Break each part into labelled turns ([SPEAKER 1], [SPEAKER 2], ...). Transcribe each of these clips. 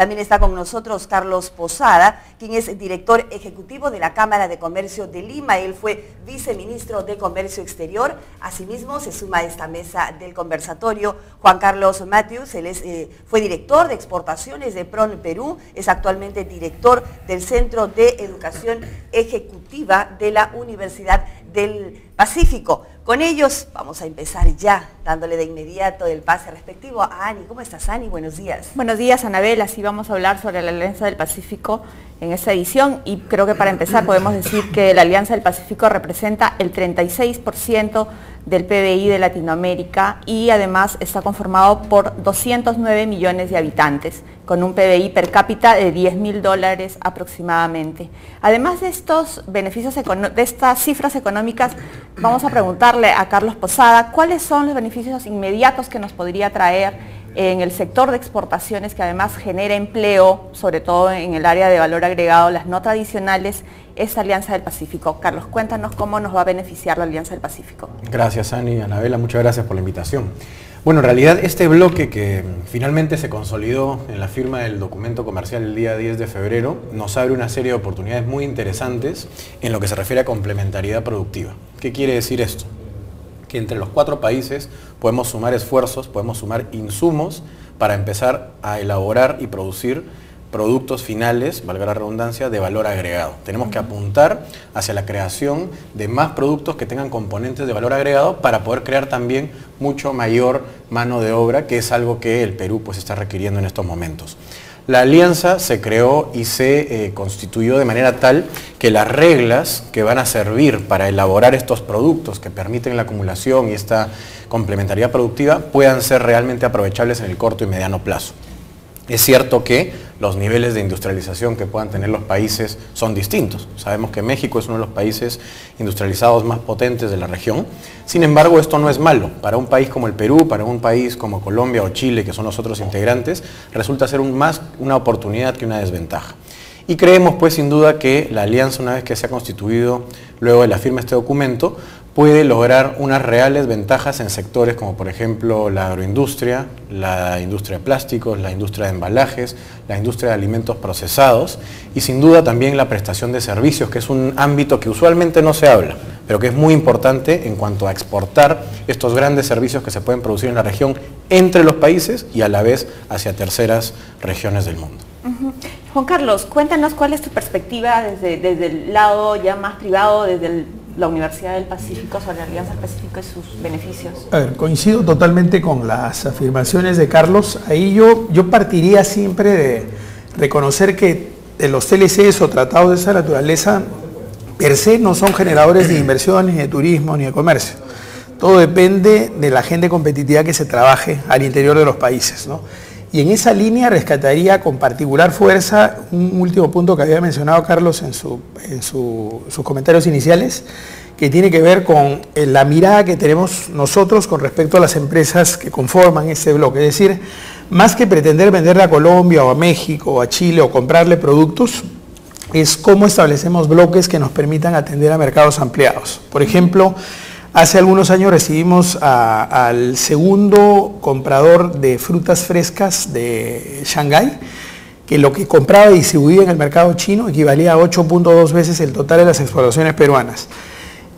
[SPEAKER 1] También está con nosotros Carlos Posada, quien es director ejecutivo de la Cámara de Comercio de Lima. Él fue viceministro de Comercio Exterior. Asimismo, se suma a esta mesa del conversatorio Juan Carlos Matthews. Él fue director de exportaciones de PRON Perú, es actualmente director del Centro de Educación Ejecutiva de la Universidad del Pacífico. Con ellos vamos a empezar ya, dándole de inmediato el pase respectivo a Ani. ¿Cómo estás, Ani? Buenos días.
[SPEAKER 2] Buenos días, Anabel. Así vamos a hablar sobre la Alianza del Pacífico en esta edición, y creo que para empezar podemos decir que la Alianza del Pacífico representa el 36% del PBI de Latinoamérica y además está conformado por 209 millones de habitantes, con un PBI per cápita de $10.000 aproximadamente. Además de estos beneficios, de estas cifras económicas, vamos a preguntarle a Carlos Posada cuáles son los beneficios inmediatos que nos podría traer en el sector de exportaciones, que además genera empleo, sobre todo en el área de valor agregado, las no tradicionales, esta Alianza del Pacífico. Carlos, cuéntanos cómo nos va a beneficiar la Alianza del Pacífico.
[SPEAKER 3] Gracias, Ani. Anabela, muchas gracias por la invitación. Bueno, en realidad este bloque que finalmente se consolidó en la firma del documento comercial el día 10 de febrero nos abre una serie de oportunidades muy interesantes en lo que se refiere a complementariedad productiva. ¿Qué quiere decir esto? Que entre los 4 países podemos sumar esfuerzos, podemos sumar insumos para empezar a elaborar y producir productos finales, valga la redundancia, de valor agregado. Tenemos que apuntar hacia la creación de más productos que tengan componentes de valor agregado para poder crear también mucho mayor mano de obra, que es algo que el Perú pues está requiriendo en estos momentos. La alianza se creó y se constituyó de manera tal que las reglas que van a servir para elaborar estos productos que permiten la acumulación y esta complementariedad productiva puedan ser realmente aprovechables en el corto y mediano plazo. Es cierto que los niveles de industrialización que puedan tener los países son distintos. Sabemos que México es uno de los países industrializados más potentes de la región. Sin embargo, esto no es malo. Para un país como el Perú, para un país como Colombia o Chile, que son los otros integrantes, resulta ser más una oportunidad que una desventaja. Y creemos, pues, sin duda que la alianza, una vez que se ha constituido luego de la firma de este documento, puede lograr unas reales ventajas en sectores como, por ejemplo, la agroindustria, la industria de plásticos, la industria de embalajes, la industria de alimentos procesados y, sin duda, también la prestación de servicios, que es un ámbito que usualmente no se habla, pero que es muy importante en cuanto a exportar estos grandes servicios que se pueden producir en la región entre los países y a la vez hacia terceras regiones del mundo.
[SPEAKER 2] Juan Carlos, cuéntanos cuál es tu perspectiva desde el lado ya más privado, desde la Universidad del Pacífico, sobre la Alianza del Pacífico y sus beneficios.
[SPEAKER 4] A ver, coincido totalmente con las afirmaciones de Carlos. Ahí yo partiría siempre de reconocer que los TLCs o tratados de esa naturaleza per se no son generadores de inversiones, ni de turismo, ni de comercio. Todo depende de la agenda de competitividad que se trabaje al interior de los países, ¿no? Y en esa línea rescataría con particular fuerza un último punto que había mencionado Carlos en sus comentarios iniciales, que tiene que ver con la mirada que tenemos nosotros con respecto a las empresas que conforman este bloque. Es decir, más que pretender venderle a Colombia o a México o a Chile o comprarle productos, es cómo establecemos bloques que nos permitan atender a mercados ampliados. Por ejemplo, hace algunos años recibimos al segundo comprador de frutas frescas de Shanghái, que lo que compraba y distribuía en el mercado chino equivalía a 8.2 veces el total de las exportaciones peruanas.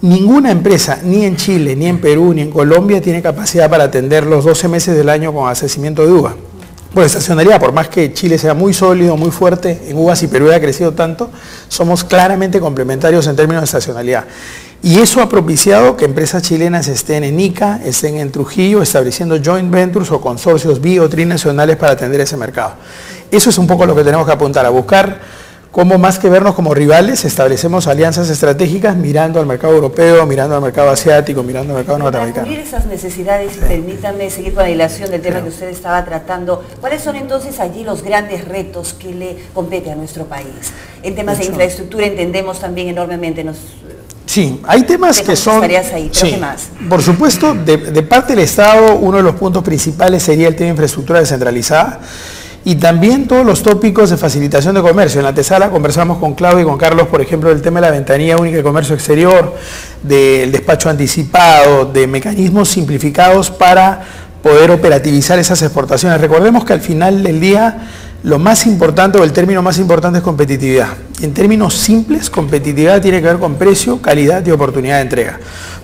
[SPEAKER 4] Ninguna empresa, ni en Chile, ni en Perú, ni en Colombia, tiene capacidad para atender los 12 meses del año con abastecimiento de uva. Por estacionalidad, por más que Chile sea muy sólido, muy fuerte en uvas y Perú haya crecido tanto, somos claramente complementarios en términos de estacionalidad. Y eso ha propiciado que empresas chilenas estén en Ica, estén en Trujillo, estableciendo joint ventures o consorcios bi o trinacionales para atender ese mercado. Eso es un poco lo que tenemos que apuntar, a buscar cómo, más que vernos como rivales, establecemos alianzas estratégicas mirando al mercado europeo, mirando al mercado asiático, mirando al mercado norteamericano.
[SPEAKER 1] Para cubrir esas necesidades, permítanme seguir con la dilación del tema que usted estaba tratando. ¿Cuáles son entonces allí los grandes retos que le compete a nuestro país? En temas de infraestructura entendemos también enormemente.
[SPEAKER 4] Sí, hay temas que son...
[SPEAKER 1] Ahí, pero ¿qué más?
[SPEAKER 4] Por supuesto, de parte del Estado, uno de los puntos principales sería el tema de infraestructura descentralizada. Y también todos los tópicos de facilitación de comercio. En la antesala conversamos con Claudio y con Carlos, por ejemplo, del tema de la ventanilla única de comercio exterior, del despacho anticipado, de mecanismos simplificados para poder operativizar esas exportaciones. Recordemos que al final del día lo más importante o el término más importante es competitividad. En términos simples, competitividad tiene que ver con precio, calidad y oportunidad de entrega.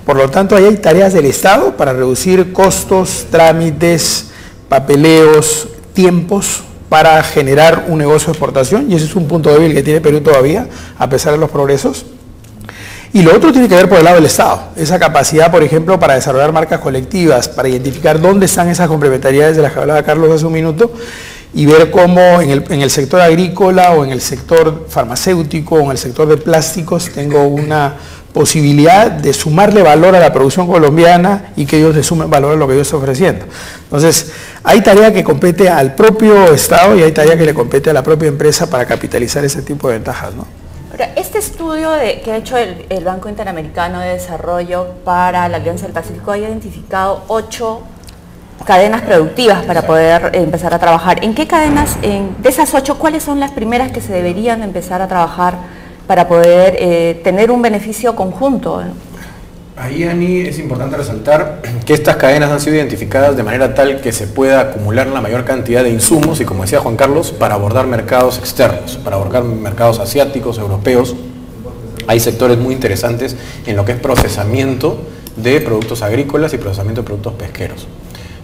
[SPEAKER 4] Por lo tanto, ahí hay tareas del Estado para reducir costos, trámites, papeleos, tiempos para generar un negocio de exportación, y ese es un punto débil que tiene Perú todavía, a pesar de los progresos. Y lo otro tiene que ver por el lado del Estado, esa capacidad, por ejemplo, para desarrollar marcas colectivas, para identificar dónde están esas complementariedades de las que hablaba Carlos hace un minuto, y ver cómo en el sector agrícola o en el sector farmacéutico o en el sector de plásticos tengo una posibilidad de sumarle valor a la producción colombiana y que ellos le sumen valor a lo que yo estoy ofreciendo. Entonces, hay tarea que compete al propio Estado y hay tarea que le compete a la propia empresa para capitalizar ese tipo de ventajas, ¿no?
[SPEAKER 2] Este estudio que ha hecho el Banco Interamericano de Desarrollo para la Alianza del Pacífico ha identificado 8 cadenas productivas para poder empezar a trabajar. ¿En qué cadenas, de esas 8, cuáles son las primeras que se deberían empezar a trabajar para poder tener un beneficio conjunto?
[SPEAKER 3] Ahí, Ani, es importante resaltar que estas cadenas han sido identificadas de manera tal que se pueda acumular la mayor cantidad de insumos y, como decía Juan Carlos, para abordar mercados externos, para abordar mercados asiáticos, europeos. Hay sectores muy interesantes en lo que es procesamiento de productos agrícolas y procesamiento de productos pesqueros.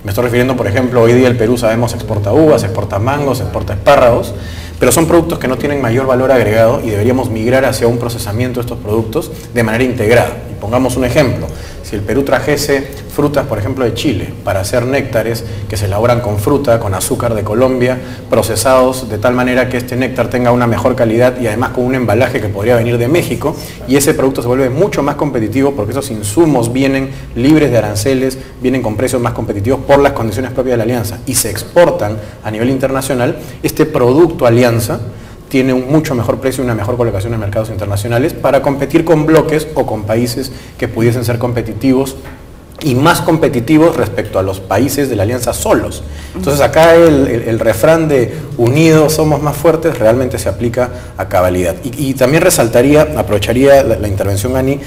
[SPEAKER 3] Me estoy refiriendo, por ejemplo, hoy día el Perú, sabemos, exporta uvas, exporta mangos, exporta espárragos, pero son productos que no tienen mayor valor agregado y deberíamos migrar hacia un procesamiento de estos productos de manera integrada. Y pongamos un ejemplo, si el Perú trajese frutas, por ejemplo, de Chile, para hacer néctares que se elaboran con fruta, con azúcar de Colombia, procesados de tal manera que este néctar tenga una mejor calidad y además con un embalaje que podría venir de México, y ese producto se vuelve mucho más competitivo porque esos insumos vienen libres de aranceles, vienen con precios más competitivos por las condiciones propias de la alianza y se exportan a nivel internacional. Este producto alianza tiene un mucho mejor precio y una mejor colocación en mercados internacionales para competir con bloques o con países que pudiesen ser competitivos y más competitivos respecto a los países de la alianza solos. Entonces acá el refrán de unidos somos más fuertes realmente se aplica a cabalidad. Y también aprovecharía la intervención, Ani,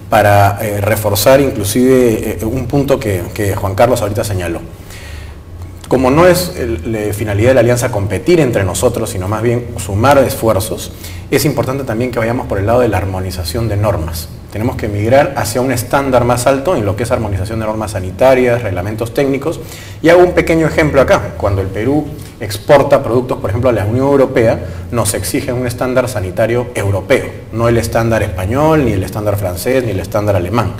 [SPEAKER 3] para reforzar inclusive un punto que Juan Carlos ahorita señaló. Como no es la finalidad de la alianza competir entre nosotros, sino más bien sumar esfuerzos, es importante también que vayamos por el lado de la armonización de normas. Tenemos que migrar hacia un estándar más alto en lo que es armonización de normas sanitarias, reglamentos técnicos. Y hago un pequeño ejemplo acá. Cuando el Perú exporta productos, por ejemplo, a la Unión Europea, nos exigen un estándar sanitario europeo, no el estándar español, ni el estándar francés, ni el estándar alemán.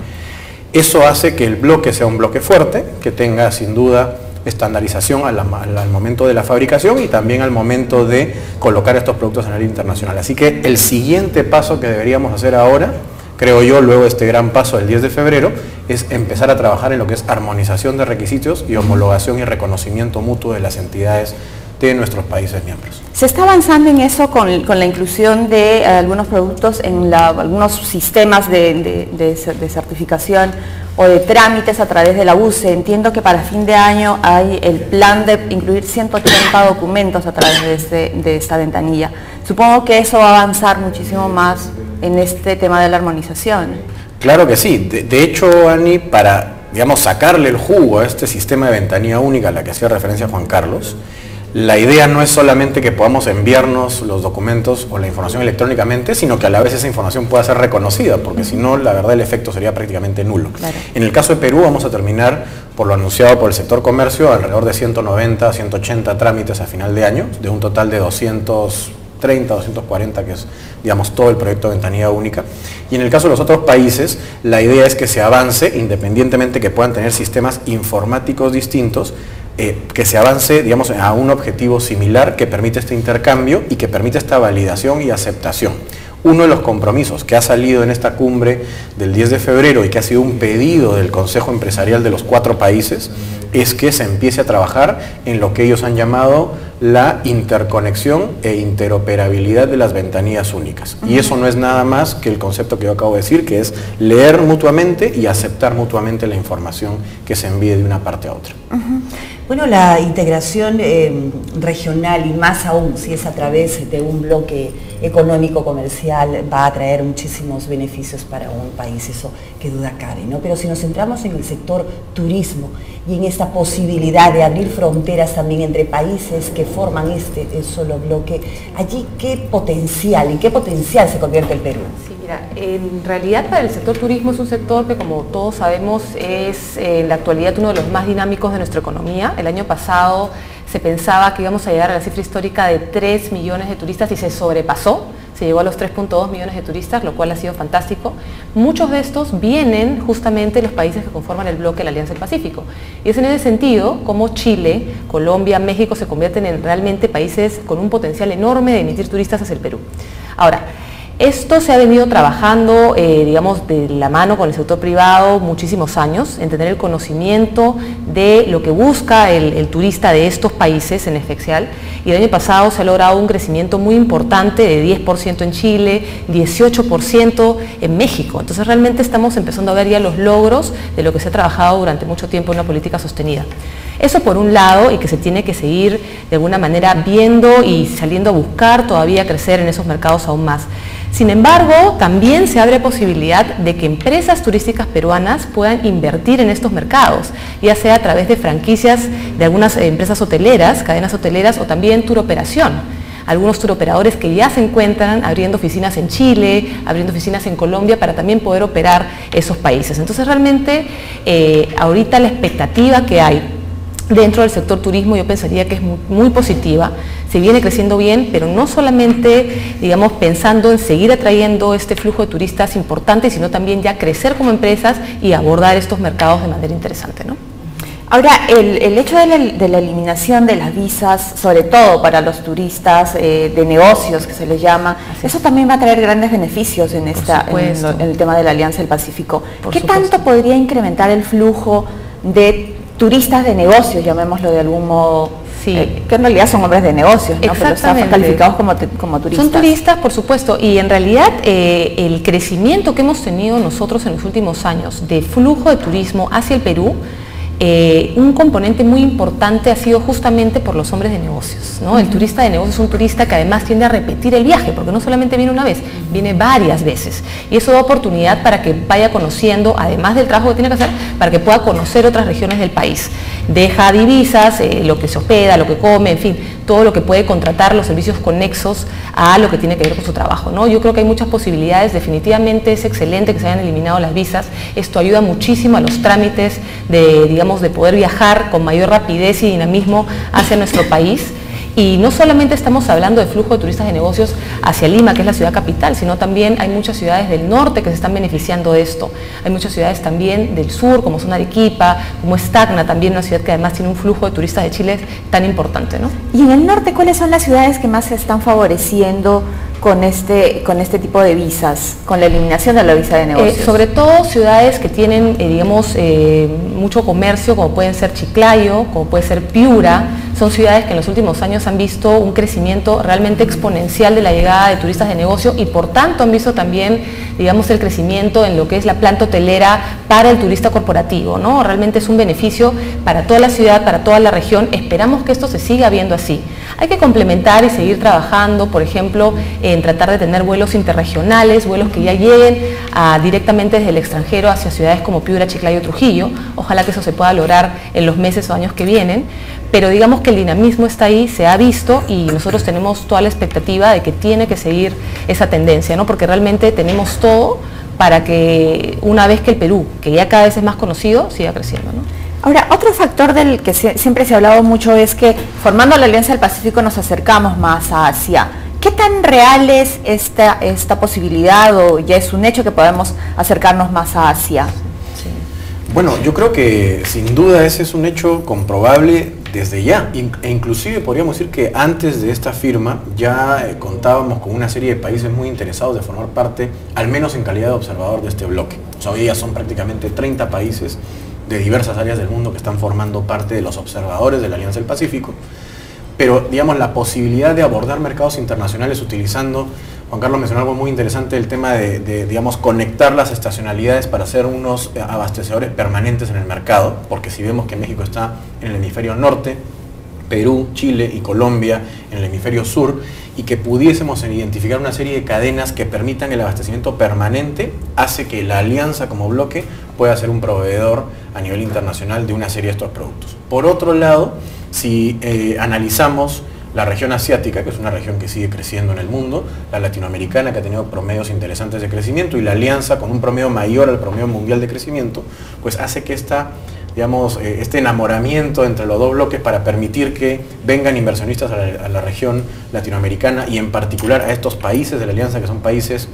[SPEAKER 3] Eso hace que el bloque sea un bloque fuerte, que tenga sin duda estandarización al momento de la fabricación y también al momento de colocar estos productos a nivel internacional. Así que el siguiente paso que deberíamos hacer ahora, creo yo, luego de este gran paso del 10 de febrero, es empezar a trabajar en lo que es armonización de requisitos y homologación y reconocimiento mutuo de las entidades de nuestros países miembros.
[SPEAKER 2] ¿Se está avanzando en eso con la inclusión de algunos productos en algunos sistemas de certificación o de trámites a través de la UCE? Entiendo que para fin de año hay el plan de incluir 180 documentos a través de esta ventanilla. Supongo que eso va a avanzar muchísimo más en este tema de la armonización.
[SPEAKER 3] Claro que sí. De hecho, Ani, para, digamos, sacarle el jugo a este sistema de ventanilla única a la que hacía referencia Juan Carlos, la idea no es solamente que podamos enviarnos los documentos o la información electrónicamente, sino que a la vez esa información pueda ser reconocida, porque si no, la verdad, el efecto sería prácticamente nulo. Claro. En el caso de Perú vamos a terminar, por lo anunciado por el sector comercio, alrededor de 190, 180 trámites a final de año, de un total de 230, 240, que es, digamos, todo el proyecto de ventanilla única. Y en el caso de los otros países, la idea es que se avance, independientemente que puedan tener sistemas informáticos distintos, que se avance, digamos, a un objetivo similar que permite este intercambio y que permite esta validación y aceptación. Uno de los compromisos que ha salido en esta cumbre del 10 de febrero y que ha sido un pedido del Consejo Empresarial de los 4 países es que se empiece a trabajar en lo que ellos han llamado la interconexión e interoperabilidad de las ventanillas únicas. Y eso no es nada más que el concepto que yo acabo de decir, que es leer mutuamente y aceptar mutuamente la información que se envíe de una parte a otra.
[SPEAKER 1] Bueno, la integración regional y más aún si es a través de un bloque económico, comercial, va a traer muchísimos beneficios para un país, eso que duda cabe, ¿no? Pero si nos centramos en el sector turismo y en esta posibilidad de abrir fronteras también entre países que forman este solo bloque, allí ¿en qué potencial se convierte el Perú?
[SPEAKER 5] Sí, mira, en realidad para el sector turismo es un sector que, como todos sabemos, es en la actualidad uno de los más dinámicos de nuestra economía. El año pasado se pensaba que íbamos a llegar a la cifra histórica de 3 millones de turistas y se sobrepasó. Se llegó a los 3.2 millones de turistas, lo cual ha sido fantástico. Muchos de estos vienen justamente de los países que conforman el bloque de la Alianza del Pacífico. Y es en ese sentido como Chile, Colombia, México se convierten en realmente países con un potencial enorme de emitir turistas hacia el Perú. Ahora, esto se ha venido trabajando, digamos, de la mano con el sector privado muchísimos años, en tener el conocimiento de lo que busca el turista de estos países en especial. Y el año pasado se ha logrado un crecimiento muy importante de 10% en Chile, 18% en México. Entonces realmente estamos empezando a ver ya los logros de lo que se ha trabajado durante mucho tiempo en una política sostenida. Eso por un lado, y que se tiene que seguir de alguna manera viendo y saliendo a buscar todavía crecer en esos mercados aún más. Sin embargo, también se abre posibilidad de que empresas turísticas peruanas puedan invertir en estos mercados, ya sea a través de franquicias de algunas empresas hoteleras, cadenas hoteleras o también tour operación. Algunos turoperadores que ya se encuentran abriendo oficinas en Chile, abriendo oficinas en Colombia para también poder operar esos países. Entonces realmente ahorita la expectativa que hay dentro del sector turismo yo pensaría que es muy positiva, se viene creciendo bien, pero no solamente, digamos, pensando en seguir atrayendo este flujo de turistas importante, sino también ya crecer como empresas y abordar estos mercados de manera interesante, ¿no?
[SPEAKER 2] Ahora, el hecho de la eliminación de las visas, sobre todo para los turistas de negocios, que se les llama, eso también va a traer grandes beneficios en el tema de la Alianza del Pacífico. ¿Qué tanto podría incrementar el flujo de turistas de negocios, llamémoslo de algún modo? Sí. Que en realidad son hombres de negocios, ¿no? Pero están calificados como turistas.
[SPEAKER 5] Son turistas, por supuesto, y en realidad el crecimiento que hemos tenido nosotros en los últimos años de flujo de turismo hacia el Perú, un componente muy importante ha sido justamente por los hombres de negocios, ¿no? El turista de negocios es un turista que además tiende a repetir el viaje, porque no solamente viene una vez, viene varias veces. Y eso da oportunidad para que vaya conociendo, además del trabajo que tiene que hacer, para que pueda conocer otras regiones del país. Deja divisas, lo que se hospeda, lo que come, en fin, todo lo que puede contratar, los servicios conexos a lo que tiene que ver con su trabajo, ¿no? Yo creo que hay muchas posibilidades, definitivamente es excelente que se hayan eliminado las visas, esto ayuda muchísimo a los trámites de poder viajar con mayor rapidez y dinamismo hacia nuestro país. Y no solamente estamos hablando de flujo de turistas de negocios hacia Lima, que es la ciudad capital, sino también hay muchas ciudades del norte que se están beneficiando de esto. Hay muchas ciudades también del sur, como son Arequipa, como es Tacna, también una ciudad que además tiene un flujo de turistas de Chile tan importante, ¿no?
[SPEAKER 2] Y en el norte, ¿cuáles son las ciudades que más se están favoreciendo con este tipo de visas, con la eliminación de la visa de negocios?
[SPEAKER 5] Sobre todo ciudades que tienen, mucho comercio, como pueden ser Chiclayo, como puede ser Piura. Son ciudades que en los últimos años han visto un crecimiento realmente exponencial de la llegada de turistas de negocio y por tanto han visto también, digamos, el crecimiento en lo que es la planta hotelera para el turista corporativo, ¿no? Realmente es un beneficio para toda la ciudad, para toda la región. Esperamos que esto se siga viendo así. Hay que complementar y seguir trabajando, por ejemplo, en tratar de tener vuelos interregionales, vuelos que ya lleguen directamente desde el extranjero hacia ciudades como Piura, Chiclayo, Trujillo. Ojalá que eso se pueda lograr en los meses o años que vienen, pero digamos que el dinamismo está ahí, se ha visto y nosotros tenemos toda la expectativa de que tiene que seguir esa tendencia, ¿no? Porque realmente tenemos todo para que una vez que el Perú, que ya cada vez es más conocido, siga creciendo, ¿no?
[SPEAKER 2] Ahora, otro factor del que siempre se ha hablado mucho es que formando la Alianza del Pacífico nos acercamos más a Asia. ¿Qué tan real es esta posibilidad o ya es un hecho que podemos acercarnos más a Asia?
[SPEAKER 3] Sí. Bueno, yo creo que sin duda ese es un hecho comprobable desde ya, e inclusive podríamos decir que antes de esta firma ya contábamos con una serie de países muy interesados de formar parte, al menos en calidad de observador de este bloque. O sea, hoy ya son prácticamente 30 países de diversas áreas del mundo que están formando parte de los observadores de la Alianza del Pacífico, pero digamos la posibilidad de abordar mercados internacionales utilizando, Juan Carlos mencionó algo muy interesante, el tema de digamos, conectar las estacionalidades para ser unos abastecedores permanentes en el mercado, porque si vemos que México está en el hemisferio norte, Perú, Chile y Colombia en el hemisferio sur, y que pudiésemos identificar una serie de cadenas que permitan el abastecimiento permanente, hace que la alianza como bloque pueda ser un proveedor a nivel internacional de una serie de estos productos. Por otro lado, si analizamos la región asiática, que es una región que sigue creciendo en el mundo, la latinoamericana, que ha tenido promedios interesantes de crecimiento, y la alianza con un promedio mayor al promedio mundial de crecimiento, pues hace que este enamoramiento entre los dos bloques para permitir que vengan inversionistas a la región latinoamericana y en particular a estos países de la alianza, que son países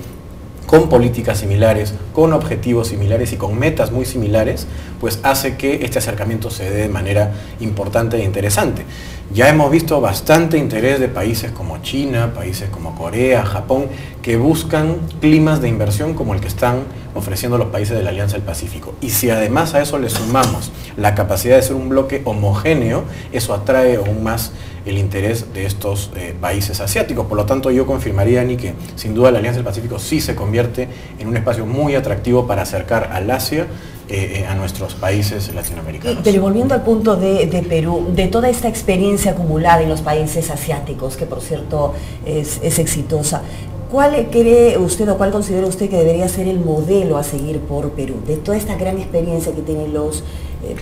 [SPEAKER 3] con políticas similares, con objetivos similares y con metas muy similares, pues hace que este acercamiento se dé de manera importante e interesante. Ya hemos visto bastante interés de países como China, países como Corea, Japón, que buscan climas de inversión como el que están ofreciendo los países de la Alianza del Pacífico. Y si además a eso le sumamos la capacidad de ser un bloque homogéneo, eso atrae aún más el interés de estos países asiáticos. Por lo tanto, yo confirmaría, Ani, que sin duda la Alianza del Pacífico sí se convierte en un espacio muy atractivo para acercar al Asia a nuestros países latinoamericanos.
[SPEAKER 1] Pero volviendo al punto de Perú, de toda esta experiencia acumulada en los países asiáticos, que por cierto es exitosa, ¿cuál cree usted o cuál considera usted que debería ser el modelo a seguir por Perú, de toda esta gran experiencia que tienen los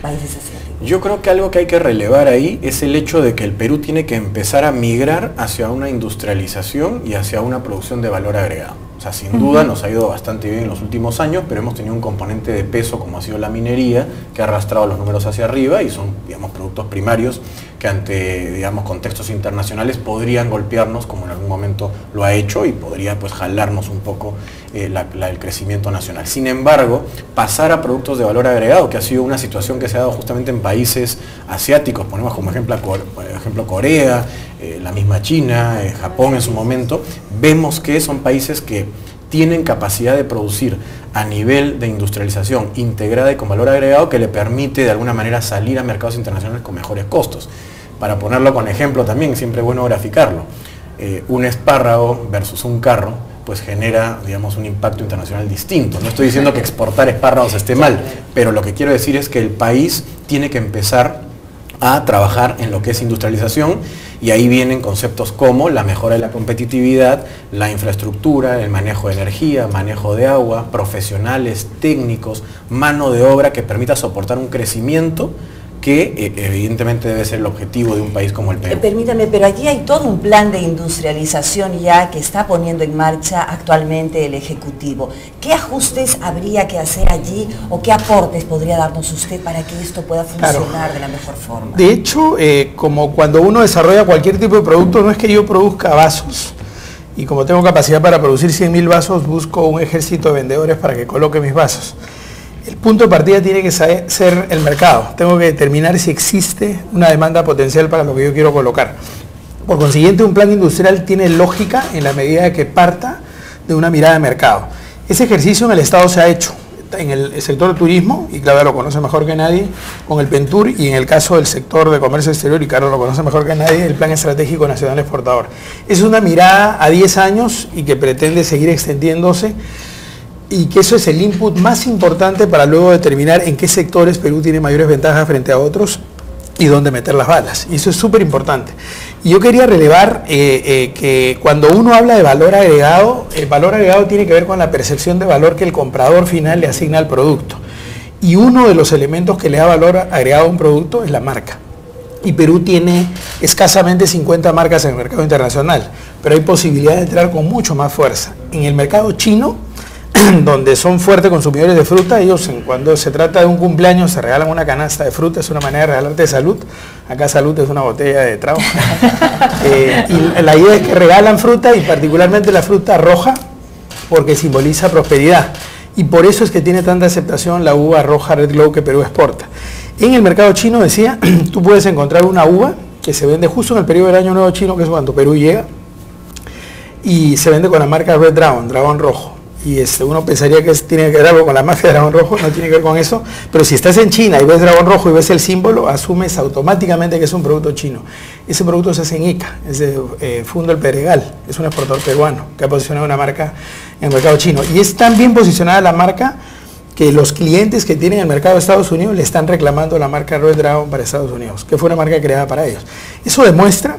[SPEAKER 1] países asiáticos?
[SPEAKER 3] Yo creo que algo que hay que relevar ahí es el hecho de que el Perú tiene que empezar a migrar hacia una industrialización y hacia una producción de valor agregado. O sea, sin duda nos ha ido bastante bien en los últimos años, pero hemos tenido un componente de peso como ha sido la minería, que ha arrastrado los números hacia arriba y son, digamos, productos primarios que ante, digamos, contextos internacionales podrían golpearnos, como en algún momento lo ha hecho, y podría pues jalarnos un poco el crecimiento nacional. Sin embargo, pasar a productos de valor agregado, que ha sido una situación que se ha dado justamente en países asiáticos, ponemos como ejemplo Corea, la misma China, Japón en su momento, vemos que son países que tienen capacidad de producir a nivel de industrialización integrada y con valor agregado que le permite de alguna manera salir a mercados internacionales con mejores costos. Para ponerlo con ejemplo también, siempre es bueno graficarlo. Un espárrago versus un carro, pues genera, digamos, un impacto internacional distinto. No estoy diciendo que exportar espárragos esté mal, pero lo que quiero decir es que el país tiene que empezar a trabajar en lo que es industrialización, y ahí vienen conceptos como la mejora de la competitividad, la infraestructura, el manejo de energía, manejo de agua, profesionales, técnicos, mano de obra que permita soportar un crecimiento que evidentemente debe ser el objetivo de un país como el Perú.
[SPEAKER 1] Permítame, pero allí hay todo un plan de industrialización ya que está poniendo en marcha actualmente el Ejecutivo. ¿Qué ajustes habría que hacer allí o qué aportes podría darnos usted para que esto pueda funcionar de la mejor forma?
[SPEAKER 4] De hecho, como cuando uno desarrolla cualquier tipo de producto, no es que yo produzca vasos, y como tengo capacidad para producir 100.000 vasos, busco un ejército de vendedores para que coloque mis vasos. El punto de partida tiene que ser el mercado. Tengo que determinar si existe una demanda potencial para lo que yo quiero colocar. Por consiguiente, un plan industrial tiene lógica en la medida que parta de una mirada de mercado. Ese ejercicio en el Estado se ha hecho en el sector turismo, y Claudia lo conoce mejor que nadie, con el PENTUR, y en el caso del sector de comercio exterior, y Carlos lo conoce mejor que nadie, el Plan Estratégico Nacional Exportador. Es una mirada a 10 años y que pretende seguir extendiéndose, y que eso es el input más importante para luego determinar en qué sectores Perú tiene mayores ventajas frente a otros y dónde meter las balas. Y eso es súper importante. Y yo quería relevar que cuando uno habla de valor agregado, el valor agregado tiene que ver con la percepción de valor que el comprador final le asigna al producto. Y uno de los elementos que le da valor agregado a un producto es la marca. Y Perú tiene escasamente 50 marcas en el mercado internacional, pero hay posibilidad de entrar con mucho más fuerza. En el mercado chino, donde son fuertes consumidores de fruta, ellos cuando se trata de un cumpleaños se regalan una canasta de fruta, es una manera de regalarte salud. Acá salud es una botella de trago. Y la idea es que regalan fruta, y particularmente la fruta roja, porque simboliza prosperidad. Y por eso es que tiene tanta aceptación la uva roja Red Glow que Perú exporta. En el mercado chino, decía, tú puedes encontrar una uva que se vende justo en el periodo del Año Nuevo Chino, que es cuando Perú llega, y se vende con la marca Red Dragon, dragón rojo. Y uno pensaría que tiene que ver algo con la mafia de dragón rojo, no tiene que ver con eso, pero si estás en China y ves dragón rojo y ves el símbolo, asumes automáticamente que es un producto chino. Ese producto se hace en Ica, es de Fundo El Pedregal, es un exportador peruano que ha posicionado una marca en el mercado chino. Y es tan bien posicionada la marca que los clientes que tienen el mercado de Estados Unidos le están reclamando la marca Red Dragon para Estados Unidos, que fue una marca creada para ellos. Eso demuestra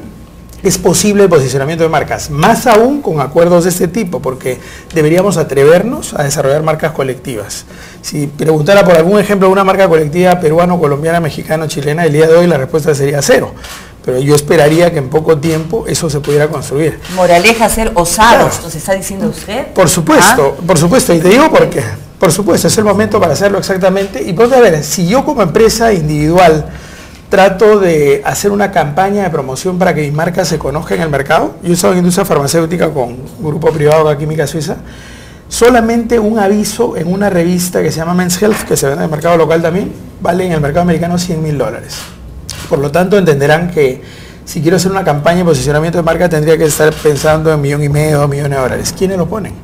[SPEAKER 4] que es posible el posicionamiento de marcas, más aún con acuerdos de este tipo, porque deberíamos atrevernos a desarrollar marcas colectivas. Si preguntara por algún ejemplo de una marca colectiva peruano, colombiana, mexicana, chilena, el día de hoy la respuesta sería cero. Pero yo esperaría que en poco tiempo eso se pudiera construir.
[SPEAKER 1] Moraleja, ser osados, ¿nos está diciendo usted?
[SPEAKER 4] Por supuesto, por supuesto, y te digo por qué. Por supuesto, es el momento para hacerlo exactamente. Y pues a ver, si yo como empresa individual trato de hacer una campaña de promoción para que mi marca se conozca en el mercado, yo he estado en industria farmacéutica con un grupo privado de Química Suiza, solamente un aviso en una revista que se llama Men's Health, que se vende en el mercado local también, vale en el mercado americano $100.000. Por lo tanto, entenderán que si quiero hacer una campaña de posicionamiento de marca, tendría que estar pensando en $1,5 millones, $2 millones. ¿Quiénes lo ponen?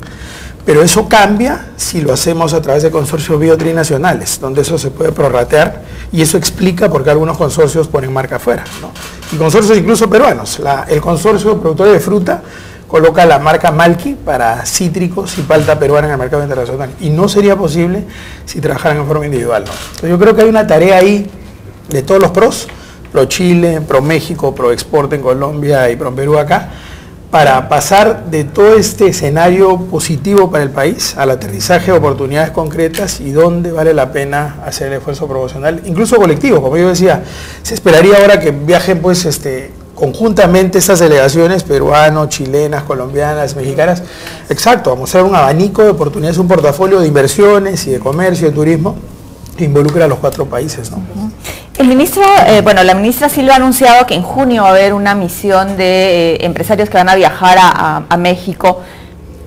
[SPEAKER 4] Pero eso cambia si lo hacemos a través de consorcios biotrinacionales, donde eso se puede prorratear, y eso explica por qué algunos consorcios ponen marca afuera, ¿no? Y consorcios incluso peruanos. El consorcio de productores de fruta coloca la marca Malki para cítricos y palta peruana en el mercado internacional. Y no sería posible si trabajaran en forma individual, ¿no? Entonces yo creo que hay una tarea ahí de todos los pros, pro Chile, pro México, pro Export en Colombia y pro Perú acá, para pasar de todo este escenario positivo para el país al aterrizaje de oportunidades concretas y dónde vale la pena hacer el esfuerzo promocional, incluso colectivo. Como yo decía, se esperaría ahora que viajen pues conjuntamente estas delegaciones peruanas, chilenas, colombianas, mexicanas, exacto, a mostrar un abanico de oportunidades, un portafolio de inversiones y de comercio, de turismo, que involucra a los 4 países, ¿no?
[SPEAKER 2] El ministro, la ministra Silva ha anunciado que en junio va a haber una misión de empresarios que van a viajar a México.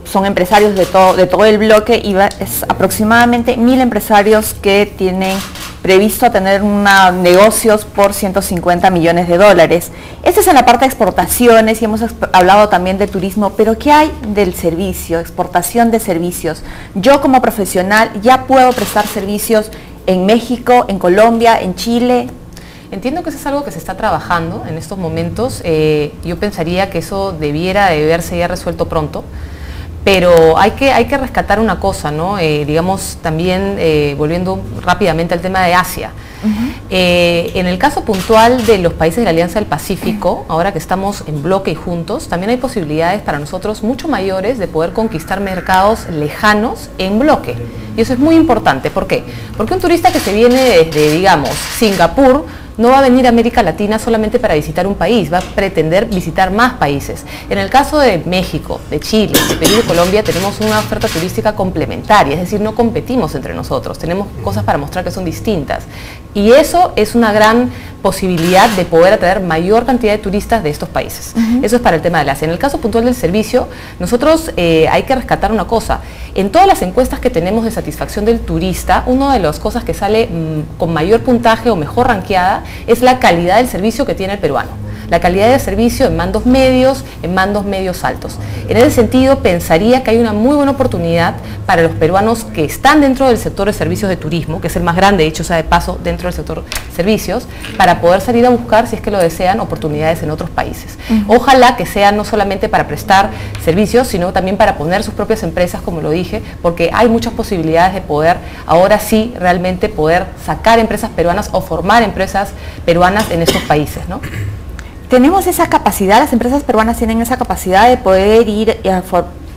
[SPEAKER 2] Son empresarios de todo el bloque y es aproximadamente 1.000 empresarios que tienen previsto tener negocios por $150 millones. Este es en la parte de exportaciones y hemos hablado también de turismo, pero ¿qué hay del servicio, exportación de servicios? Yo como profesional ya puedo prestar servicios en México, en Colombia, en Chile.
[SPEAKER 5] Entiendo que eso es algo que se está trabajando en estos momentos. Yo pensaría que eso debiera de verse ya resuelto pronto. Pero hay que rescatar una cosa, ¿no? Digamos, también volviendo rápidamente al tema de Asia. En el caso puntual de los países de la Alianza del Pacífico, ahora que estamos en bloque y juntos, también hay posibilidades para nosotros mucho mayores de poder conquistar mercados lejanos en bloque. Y eso es muy importante. ¿Por qué? Porque un turista que se viene desde, digamos, Singapur, no va a venir a América Latina solamente para visitar un país, va a pretender visitar más países. En el caso de México, de Chile, de Perú y de Colombia tenemos una oferta turística complementaria, es decir, no competimos entre nosotros, tenemos cosas para mostrar que son distintas. Y eso es una gran posibilidad de poder atraer mayor cantidad de turistas de estos países. Eso es para el tema del Asia. En el caso puntual del servicio, nosotros hay que rescatar una cosa. En todas las encuestas que tenemos de satisfacción del turista, una de las cosas que sale con mayor puntaje o mejor rankeada es la calidad del servicio que tiene el peruano. La calidad de servicio en mandos medios altos. En ese sentido, pensaría que hay una muy buena oportunidad para los peruanos que están dentro del sector de servicios de turismo, que es el más grande, dicho sea de paso, dentro del sector servicios, para poder salir a buscar, si es que lo desean, oportunidades en otros países. Ojalá que sea no solamente para prestar servicios, sino también para poner sus propias empresas, como lo dije, porque hay muchas posibilidades de poder, ahora sí, realmente poder sacar empresas peruanas o formar empresas peruanas en estos países, ¿no?
[SPEAKER 2] ¿Tenemos esa capacidad, las empresas peruanas tienen esa capacidad de poder ir a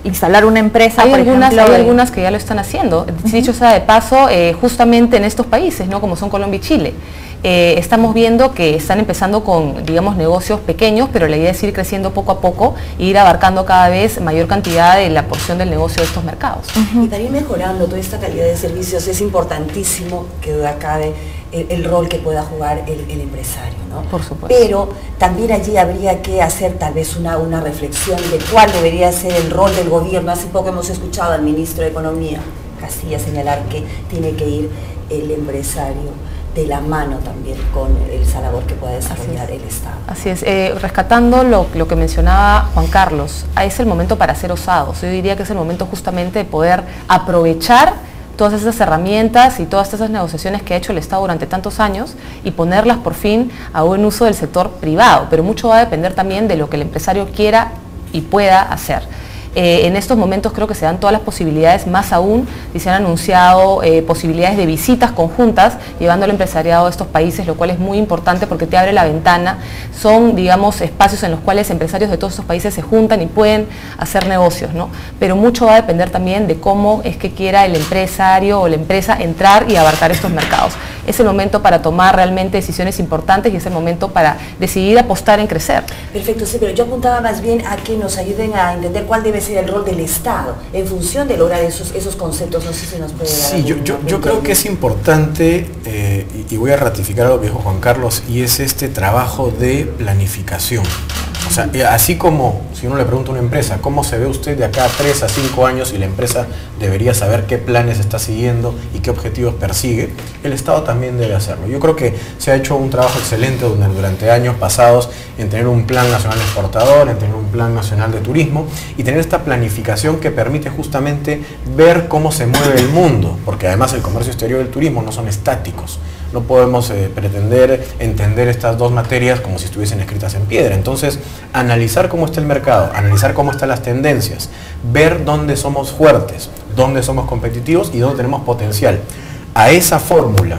[SPEAKER 2] instalar una empresa?
[SPEAKER 5] Hay algunas que ya lo están haciendo, dicho sea de paso, justamente en estos países, ¿no? Como son Colombia y Chile. Estamos viendo que están empezando con, digamos, negocios pequeños, pero la idea es ir creciendo poco a poco e ir abarcando cada vez mayor cantidad de la porción del negocio de estos mercados.
[SPEAKER 1] Y para ir mejorando toda esta calidad de servicios es importantísimo que duda cabe el rol que pueda jugar el empresario, ¿no?
[SPEAKER 5] Por supuesto.
[SPEAKER 1] Pero también allí habría que hacer tal vez una reflexión de cuál debería ser el rol del gobierno. Hace poco hemos escuchado al ministro de Economía, Castilla, señalar que tiene que ir el empresario de la mano también con esa labor que pueda desarrollar el Estado.
[SPEAKER 5] Así es, rescatando lo que mencionaba Juan Carlos, es el momento para ser osados. Yo diría que es el momento justamente de poder aprovechar todas esas herramientas y todas esas negociaciones que ha hecho el Estado durante tantos años y ponerlas por fin a buen uso del sector privado, pero mucho va a depender también de lo que el empresario quiera y pueda hacer. En estos momentos creo que se dan todas las posibilidades, más aún si se han anunciado posibilidades de visitas conjuntas llevando al empresariado de estos países, lo cual es muy importante porque te abre la ventana. Son, digamos, espacios en los cuales empresarios de todos estos países se juntan y pueden hacer negocios, ¿no? Pero mucho va a depender también de cómo es que quiera el empresario o la empresa entrar y abarcar estos mercados. Es el momento para tomar realmente decisiones importantes y es el momento para decidir apostar en crecer.
[SPEAKER 1] Perfecto, sí, pero yo apuntaba más bien a que nos ayuden a entender cuál debe ser el rol del Estado en función de lograr esos conceptos. No sé si nos puede dar.
[SPEAKER 3] Sí, yo creo que es importante, y voy a ratificar lo que dijo Juan Carlos, y es este trabajo de planificación. O sea, así como si uno le pregunta a una empresa, ¿cómo se ve usted de acá a 3 a 5 años? Y la empresa debería saber qué planes está siguiendo y qué objetivos persigue, el Estado también debe hacerlo. Yo creo que se ha hecho un trabajo excelente durante años pasados en tener un plan nacional exportador, en tener un plan nacional de turismo y tener esta planificación que permite justamente ver cómo se mueve el mundo, porque además el comercio exterior y el turismo no son estáticos. No podemos pretender entender estas dos materias como si estuviesen escritas en piedra. Entonces, analizar cómo está el mercado, analizar cómo están las tendencias, ver dónde somos fuertes, dónde somos competitivos y dónde tenemos potencial. A esa fórmula,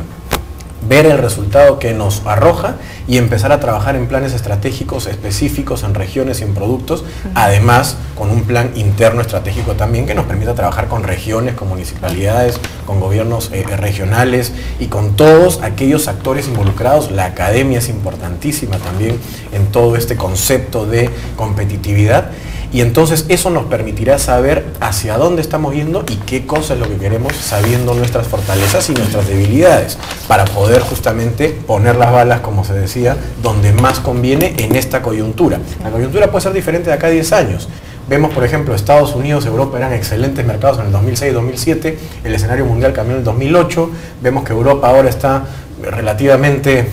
[SPEAKER 3] ver el resultado que nos arroja y empezar a trabajar en planes estratégicos específicos en regiones y en productos, además con un plan interno estratégico también que nos permita trabajar con regiones, con municipalidades, con gobiernos regionales y con todos aquellos actores involucrados. La academia es importantísima también en todo este concepto de competitividad. Y entonces eso nos permitirá saber hacia dónde estamos yendo y qué cosa es lo que queremos, sabiendo nuestras fortalezas y nuestras debilidades, para poder justamente poner las balas, como se decía, donde más conviene en esta coyuntura. La coyuntura puede ser diferente de acá a 10 años. Vemos, por ejemplo, Estados Unidos, Europa eran excelentes mercados en el 2006-2007, el escenario mundial cambió en el 2008, vemos que Europa ahora está relativamente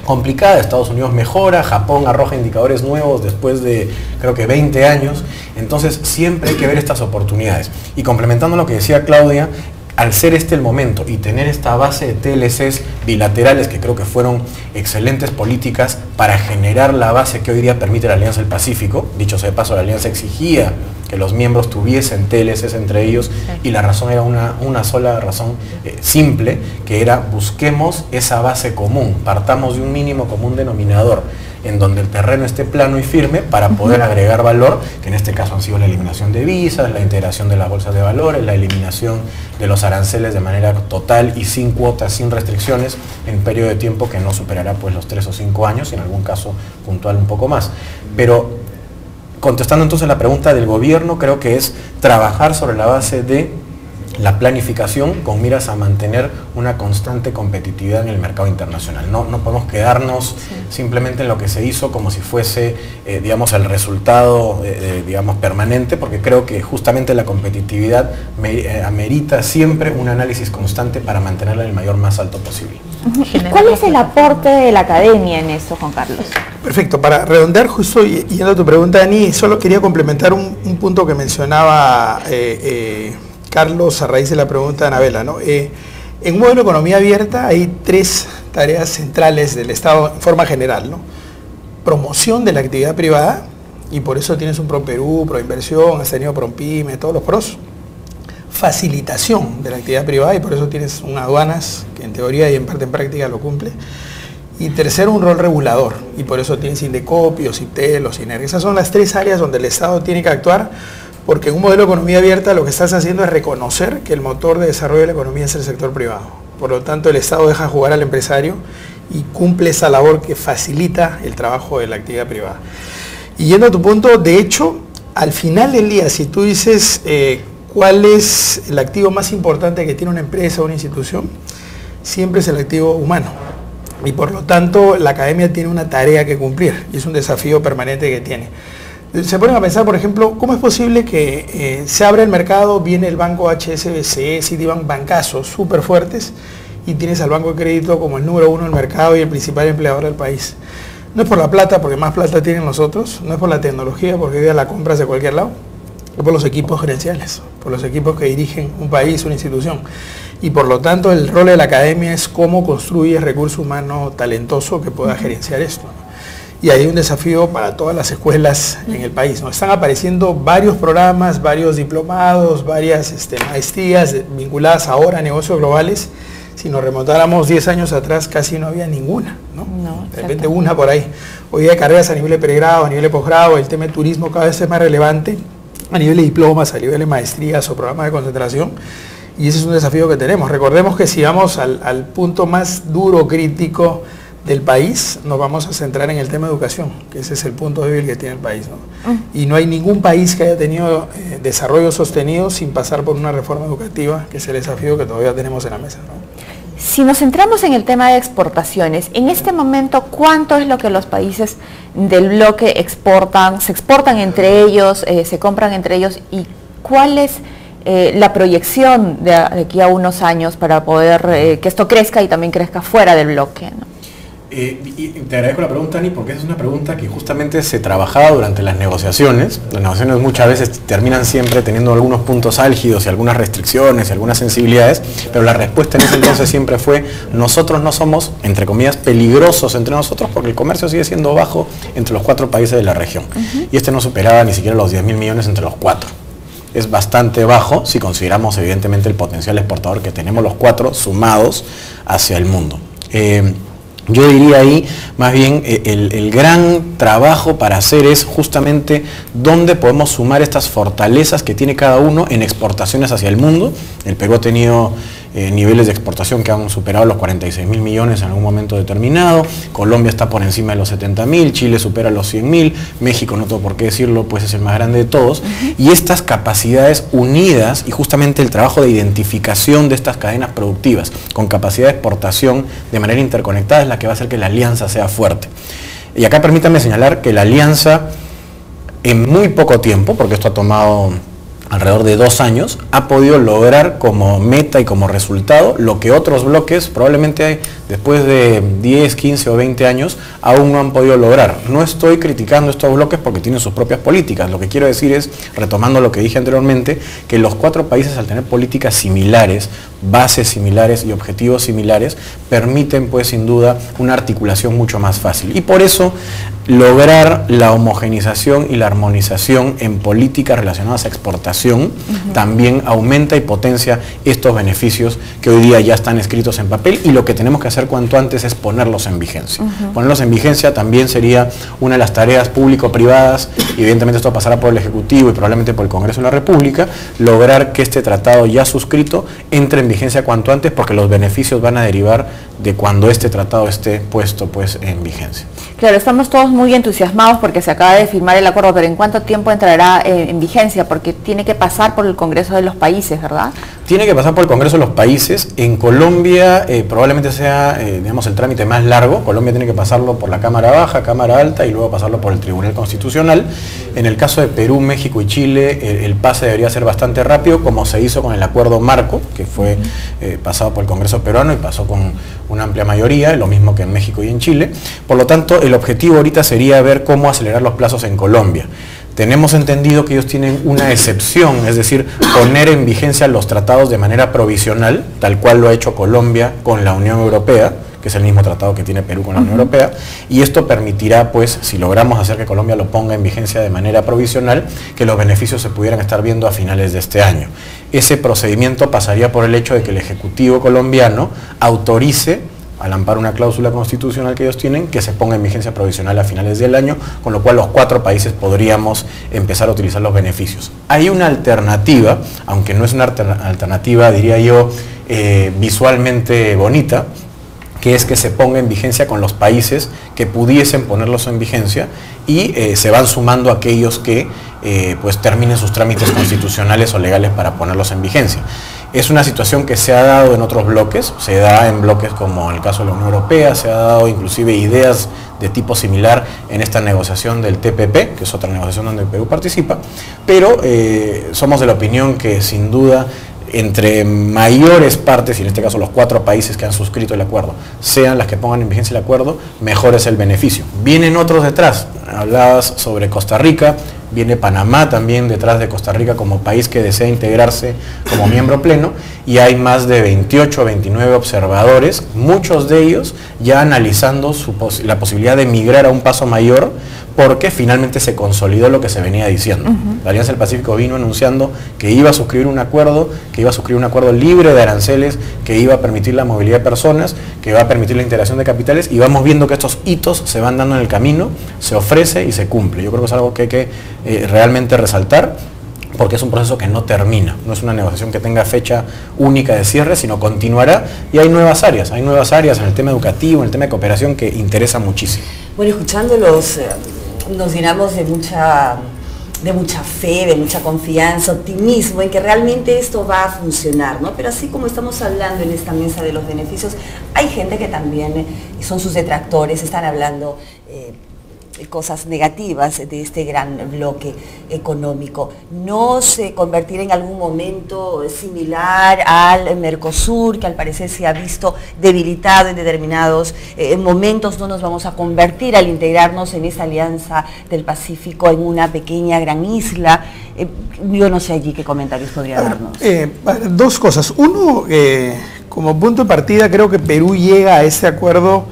[SPEAKER 3] complicada, Estados Unidos mejora, Japón arroja indicadores nuevos después de creo que 20 años, entonces siempre hay que ver estas oportunidades. Y complementando lo que decía Claudia, al ser este el momento y tener esta base de TLCs bilaterales que creo que fueron excelentes políticas para generar la base que hoy día permite la Alianza del Pacífico, dicho sea de paso, la Alianza exigía que los miembros tuviesen TLCs entre ellos y la razón era una sola razón simple, que era busquemos esa base común, partamos de un mínimo común denominador en donde el terreno esté plano y firme para poder agregar valor, que en este caso han sido la eliminación de visas, la integración de las bolsas de valores, la eliminación de los aranceles de manera total y sin cuotas, sin restricciones, en un periodo de tiempo que no superará pues los 3 o 5 años, y en algún caso puntual un poco más. Pero contestando entonces la pregunta del gobierno, creo que es trabajar sobre la base de la planificación con miras a mantener una constante competitividad en el mercado internacional. No podemos quedarnos simplemente en lo que se hizo como si fuese, digamos, el resultado, digamos, permanente, porque creo que justamente la competitividad amerita siempre un análisis constante para mantenerla en el mayor más alto posible.
[SPEAKER 2] ¿Cuál es el aporte de la academia en eso, Juan Carlos?
[SPEAKER 4] Perfecto, para redondear justo y yendo a tu pregunta, Dani, solo quería complementar un punto que mencionaba Carlos a raíz de la pregunta de Anabela, ¿no? En un modelo de economía abierta hay 3 tareas centrales del Estado en forma general, ¿no? Promoción de la actividad privada, y por eso tienes un ProPerú, ProInversión, has tenido ProPyme, todos los pros. Facilitación de la actividad privada, y por eso tienes un aduanas, que en teoría y en parte en práctica lo cumple. Y tercero, un rol regulador, y por eso tienes Indecopi, Ciptel, Sinergia. Esas son las 3 áreas donde el Estado tiene que actuar, porque en un modelo de economía abierta lo que estás haciendo es reconocer que el motor de desarrollo de la economía es el sector privado. Por lo tanto, el Estado deja jugar al empresario y cumple esa labor que facilita el trabajo de la actividad privada. Y yendo a tu punto, de hecho, al final del día, si tú dices cuál es el activo más importante que tiene una empresa o una institución, siempre es el activo humano. Y por lo tanto, la academia tiene una tarea que cumplir y es un desafío permanente que tiene. Se ponen a pensar, por ejemplo, ¿cómo es posible que se abra el mercado, viene el banco HSBC, Citibank, bancazos súper fuertes, y tienes al banco de crédito como el número 1 del mercado y el principal empleador del país? No es por la plata, porque más plata tienen los otros, no es por la tecnología, porque hoy día la compras de cualquier lado, es por los equipos gerenciales, por los equipos que dirigen un país, una institución. Y por lo tanto, el rol de la academia es cómo construyes recurso humano talentoso que pueda gerenciar esto. y hay un desafío para todas las escuelas en el país, ¿no? Están apareciendo varios programas, varios diplomados, varias maestrías vinculadas ahora a negocios globales. Si nos remontáramos 10 años atrás, casi no había ninguna, ¿no? De repente una por ahí. Hoy hay carreras a nivel de pregrado, a nivel de posgrado, el tema del turismo cada vez es más relevante, a nivel de diplomas, a nivel de maestrías o programas de concentración, y ese es un desafío que tenemos. Recordemos que si vamos al punto más duro, crítico del país, nos vamos a centrar en el tema de educación, que ese es el punto débil que tiene el país, ¿no? Y no hay ningún país que haya tenido desarrollo sostenido sin pasar por una reforma educativa, que es el desafío que todavía tenemos en la mesa, ¿no?
[SPEAKER 2] Si nos centramos en el tema de exportaciones, en este momento, ¿cuánto es lo que los países del bloque exportan? ¿Se exportan entre ellos? ¿Se compran entre ellos? ¿Y cuál es la proyección de aquí a unos años para poder que esto crezca y también crezca fuera del bloque, ¿no?
[SPEAKER 3] Y te agradezco la pregunta, Ani, porque es una pregunta que justamente se trabajaba durante las negociaciones. Las negociaciones muchas veces terminan siempre teniendo algunos puntos álgidos y algunas restricciones y algunas sensibilidades, pero la respuesta en ese entonces siempre fue: nosotros no somos, entre comillas, peligrosos entre nosotros porque el comercio sigue siendo bajo entre los 4 países de la región. Y no superaba ni siquiera los 10.000 millones entre los 4. Es bastante bajo si consideramos evidentemente el potencial exportador que tenemos los 4 sumados hacia el mundo. Yo diría ahí, más bien, el gran trabajo para hacer es justamente dónde podemos sumar estas fortalezas que tiene cada uno en exportaciones hacia el mundo. El Perú ha tenido niveles de exportación que han superado los 46.000 millones en algún momento determinado. Colombia está por encima de los 70.000, Chile supera los 100.000, México, no tengo por qué decirlo, pues es el más grande de todos. Y estas capacidades unidas y justamente el trabajo de identificación de estas cadenas productivas con capacidad de exportación de manera interconectada es la que va a hacer que la alianza sea fuerte. Y acá permítanme señalar que la alianza en muy poco tiempo, porque esto ha tomado alrededor de 2 años, ha podido lograr como meta y como resultado lo que otros bloques probablemente después de 10, 15 o 20 años aún no han podido lograr. No estoy criticando estos bloques porque tienen sus propias políticas. Lo que quiero decir es, retomando lo que dije anteriormente, que los 4 países, al tener políticas similares, bases similares y objetivos similares, permiten pues sin duda una articulación mucho más fácil. Y por eso lograr la homogenización y la armonización en políticas relacionadas a exportación también aumenta y potencia estos beneficios que hoy día ya están escritos en papel, y lo que tenemos que hacer cuanto antes es ponerlos en vigencia. Ponerlos en vigencia también sería una de las tareas público-privadas, y evidentemente esto pasará por el Ejecutivo y probablemente por el Congreso de la República, lograr que este tratado ya suscrito entre en vigencia cuanto antes, porque los beneficios van a derivar de cuando este tratado esté puesto pues en vigencia.
[SPEAKER 2] Claro, estamos todos muy entusiasmados porque se acaba de firmar el acuerdo, pero ¿en cuánto tiempo entrará en vigencia? Porque tiene que pasar por el Congreso de los países, ¿verdad?
[SPEAKER 3] Tiene que pasar por el Congreso de los países. En Colombia probablemente sea, digamos, el trámite más largo. Colombia tiene que pasarlo por la Cámara Baja, Cámara Alta y luego pasarlo por el Tribunal Constitucional. En el caso de Perú, México y Chile, el pase debería ser bastante rápido, como se hizo con el acuerdo marco, que fue pasado por el Congreso peruano y pasó con una amplia mayoría, lo mismo que en México y en Chile. Por lo tanto, el objetivo ahorita sería ver cómo acelerar los plazos en Colombia. Tenemos entendido que ellos tienen una excepción, es decir, poner en vigencia los tratados de manera provisional, tal cual lo ha hecho Colombia con la Unión Europea, que es el mismo tratado que tiene Perú con la Unión Europea, y esto permitirá, pues, si logramos hacer que Colombia lo ponga en vigencia de manera provisional, que los beneficios se pudieran estar viendo a finales de este año. Ese procedimiento pasaría por el hecho de que el Ejecutivo colombiano autorice, al amparo una cláusula constitucional que ellos tienen, que se ponga en vigencia provisional a finales del año, con lo cual los 4 países podríamos empezar a utilizar los beneficios. Hay una alternativa, aunque no es una alternativa, diría yo, visualmente bonita, que es que se ponga en vigencia con los países que pudiesen ponerlos en vigencia, y se van sumando aquellos que pues terminen sus trámites constitucionales o legales para ponerlos en vigencia. Es una situación que se ha dado en otros bloques, se da en bloques como el caso de la Unión Europea, se ha dado inclusive ideas de tipo similar en esta negociación del TPP, que es otra negociación donde el Perú participa, pero somos de la opinión que sin duda entre mayores partes, y en este caso los 4 países que han suscrito el acuerdo, sean las que pongan en vigencia el acuerdo, mejor es el beneficio. Vienen otros detrás, hablabas sobre Costa Rica, viene Panamá también detrás de Costa Rica como país que desea integrarse como miembro pleno, y hay más de 28 o 29 observadores, muchos de ellos ya analizando la posibilidad de migrar a un paso mayor, porque finalmente se consolidó lo que se venía diciendo. La Alianza del Pacífico vino anunciando que iba a suscribir un acuerdo, libre de aranceles, que iba a permitir la movilidad de personas, que iba a permitir la integración de capitales, y vamos viendo que estos hitos se van dando en el camino, se ofrece y se cumple. Yo creo que es algo que hay que realmente resaltar, porque es un proceso que no termina, no es una negociación que tenga fecha única de cierre, sino continuará, y hay nuevas áreas en el tema educativo, en el tema de cooperación, que interesa muchísimo.
[SPEAKER 1] Bueno, escuchándolos, nos llenamos de mucha fe, de mucha confianza, optimismo en que realmente esto va a funcionar, ¿no? Pero así como estamos hablando en esta mesa de los beneficios, hay gente que también son sus detractores, están hablando cosas negativas de este gran bloque económico. ¿No se convertirá en algún momento similar al Mercosur, que al parecer se ha visto debilitado en determinados momentos? ¿No nos vamos a convertir al integrarnos en esa alianza del Pacífico en una pequeña gran isla? Yo no sé allí qué comentarios podría darnos.
[SPEAKER 4] Dos cosas. Uno, como punto de partida, creo que Perú llega a este acuerdo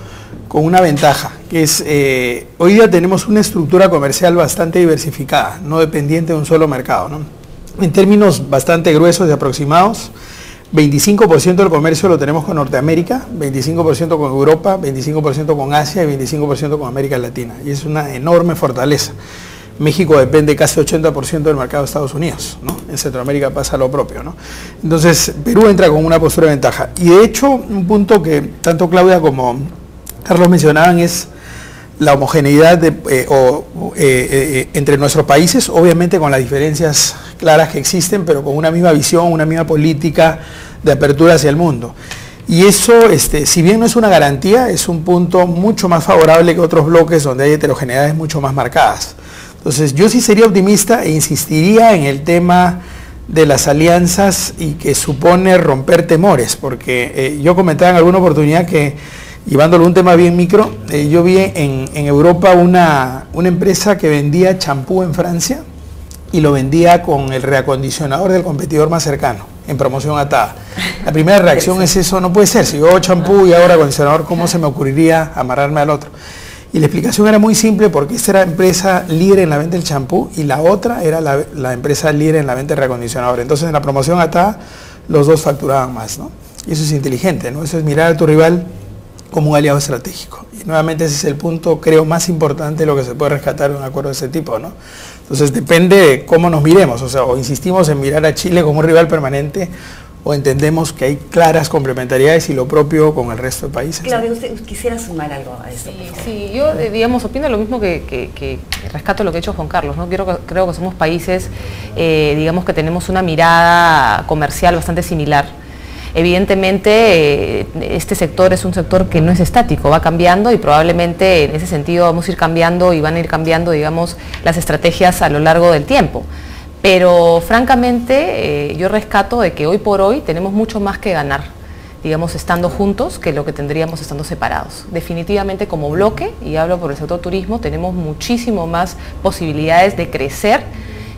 [SPEAKER 4] con una ventaja, que es, hoy día tenemos una estructura comercial bastante diversificada, no dependiente de un solo mercado, ¿no? En términos bastante gruesos y aproximados, 25% del comercio lo tenemos con Norteamérica, 25% con Europa, 25% con Asia y 25% con América Latina, y es una enorme fortaleza. México depende casi 80% del mercado de Estados Unidos, ¿no? En Centroamérica pasa lo propio, ¿no? Entonces, Perú entra con una postura de ventaja. Y de hecho, un punto que tanto Claudia como Carlos mencionaban es la homogeneidad entre nuestros países, obviamente con las diferencias claras que existen, pero con una misma visión, una misma política de apertura hacia el mundo. Y eso, si bien no es una garantía, es un punto mucho más favorable que otros bloques donde hay heterogeneidades mucho más marcadas. Entonces, yo sí sería optimista e insistiría en el tema de las alianzas y que supone romper temores, porque yo comentaba en alguna oportunidad que, llevándolo a un tema bien micro, yo vi en Europa una empresa que vendía champú en Francia y lo vendía con el reacondicionador del competidor más cercano, en promoción atada. La primera reacción es eso, no puede ser, si yo hago champú y ahora acondicionador, ¿cómo se me ocurriría amarrarme al otro? Y la explicación era muy simple, porque esta era empresa líder en la venta del champú y la otra era la empresa líder en la venta del reacondicionador. Entonces en la promoción atada los dos facturaban más, ¿no? Y eso es inteligente, ¿no? Eso es mirar a tu rival como un aliado estratégico. Y nuevamente ese es el punto, creo, más importante de lo que se puede rescatar de un acuerdo de ese tipo, ¿no? Entonces depende de cómo nos miremos, o sea, o insistimos en mirar a Chile como un rival permanente, o entendemos que hay claras complementariedades y lo propio con el resto de países.
[SPEAKER 1] Claudia, ¿usted quisiera sumar algo a esto?
[SPEAKER 5] Sí, yo, digamos, opino lo mismo que rescato lo que ha hecho Juan Carlos, ¿no? Creo que somos países, digamos, que tenemos una mirada comercial bastante similar. Evidentemente, este sector es un sector que no es estático, va cambiando, y probablemente en ese sentido vamos a ir cambiando y van a ir cambiando, digamos, las estrategias a lo largo del tiempo. Pero francamente, yo rescato de que hoy por hoy tenemos mucho más que ganar, digamos, estando juntos, que lo que tendríamos estando separados. Definitivamente como bloque, y hablo por el sector turismo, tenemos muchísimo más posibilidades de crecer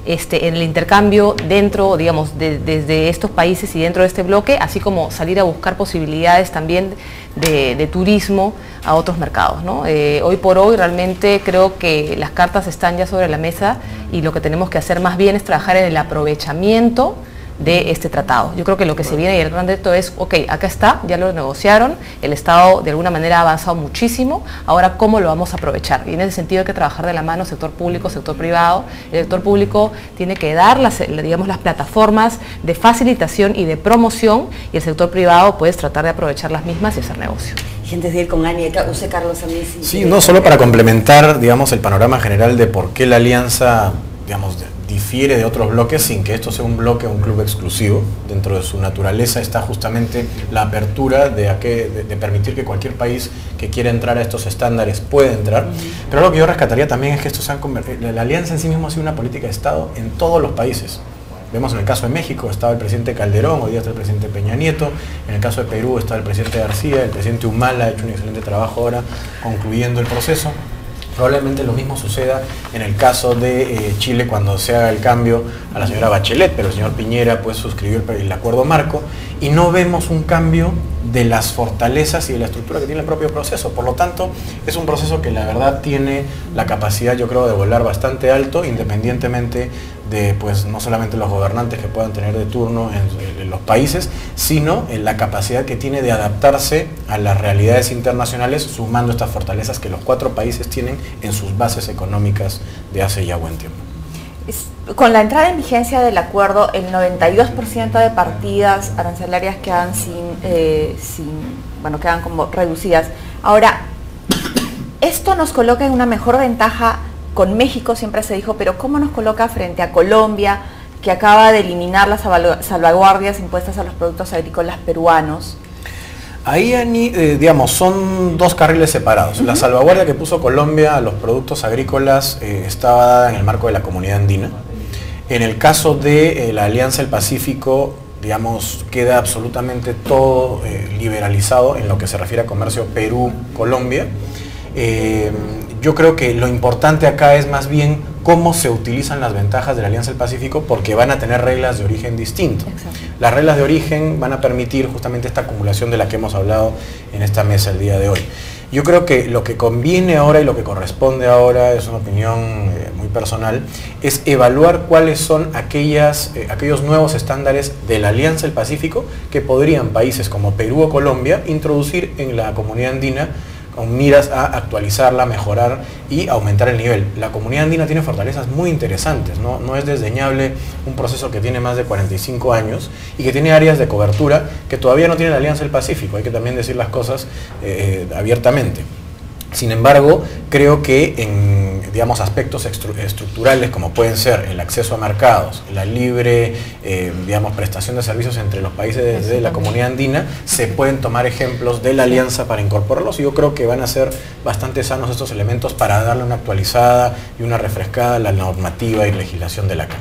[SPEAKER 5] en el intercambio dentro, digamos, desde estos países y dentro de este bloque, así como salir a buscar posibilidades también de turismo a otros mercados, ¿no? Hoy por hoy realmente creo que las cartas están ya sobre la mesa, y lo que tenemos que hacer más bien es trabajar en el aprovechamiento de este tratado. Yo creo que lo que se viene, y el gran reto es, ok, acá está, ya lo negociaron, el Estado de alguna manera ha avanzado muchísimo, ahora cómo lo vamos a aprovechar. Y en ese sentido hay que trabajar de la mano sector público, sector privado. El sector público tiene que dar digamos, las plataformas de facilitación y de promoción, y el sector privado puede tratar de aprovechar las mismas y hacer negocio.
[SPEAKER 1] Gente de ir con Ani, usted, Carlos, a mí
[SPEAKER 3] sí, no, solo para complementar, digamos, el panorama general de por qué la alianza, digamos, difiere de otros bloques sin que esto sea un bloque o un club exclusivo. Dentro de su naturaleza está justamente la apertura de permitir que cualquier país que quiera entrar a estos estándares pueda entrar. Pero lo que yo rescataría también es que la alianza en sí misma ha sido una política de Estado en todos los países. Vemos en el caso de México estaba el presidente Calderón, hoy día está el presidente Peña Nieto. En el caso de Perú está el presidente García, el presidente Humala ha hecho un excelente trabajo ahora concluyendo el proceso. Probablemente lo mismo suceda en el caso de Chile cuando se haga el cambio a la señora Bachelet, pero el señor Piñera pues suscribió el acuerdo marco y no vemos un cambio de las fortalezas y de la estructura que tiene el propio proceso. Por lo tanto, es un proceso que la verdad tiene la capacidad, yo creo, de volar bastante alto, independientemente de pues no solamente los gobernantes que puedan tener de turno en los países, sino en la capacidad que tiene de adaptarse a las realidades internacionales, sumando estas fortalezas que los 4 países tienen en sus bases económicas de hace ya buen tiempo.
[SPEAKER 2] Con la entrada en vigencia del acuerdo, el 92% de partidas arancelarias quedan quedan como reducidas. Ahora, esto nos coloca en una mejor ventaja con México, siempre se dijo, pero ¿cómo nos coloca frente a Colombia, que acaba de eliminar las salvaguardias impuestas a los productos agrícolas peruanos?
[SPEAKER 3] Ahí, digamos, son 2 carriles separados. La salvaguardia que puso Colombia a los productos agrícolas estaba dada en el marco de la Comunidad Andina. En el caso de la Alianza del Pacífico, digamos, queda absolutamente todo liberalizado en lo que se refiere a comercio Perú-Colombia. Yo creo que lo importante acá es más bien cómo se utilizan las ventajas de la Alianza del Pacífico, porque van a tener reglas de origen distinto. Exacto. Las reglas de origen van a permitir justamente esta acumulación de la que hemos hablado en esta mesa el día de hoy. Yo creo que lo que conviene ahora y lo que corresponde ahora, es una opinión muy personal, es evaluar cuáles son aquellos nuevos estándares de la Alianza del Pacífico que podrían países como Perú o Colombia introducir en la Comunidad Andina, con miras a actualizarla, mejorar y aumentar el nivel. La Comunidad Andina tiene fortalezas muy interesantes, no es desdeñable un proceso que tiene más de 45 años y que tiene áreas de cobertura que todavía no tiene la Alianza del Pacífico, hay que también decir las cosas abiertamente. Sin embargo, creo que en, digamos, aspectos estructurales como pueden ser el acceso a mercados, la libre prestación de servicios entre los países de la Comunidad Andina, se pueden tomar ejemplos de la alianza para incorporarlos y yo creo que van a ser bastante sanos estos elementos para darle una actualizada y una refrescada a la normativa y legislación de la CAN.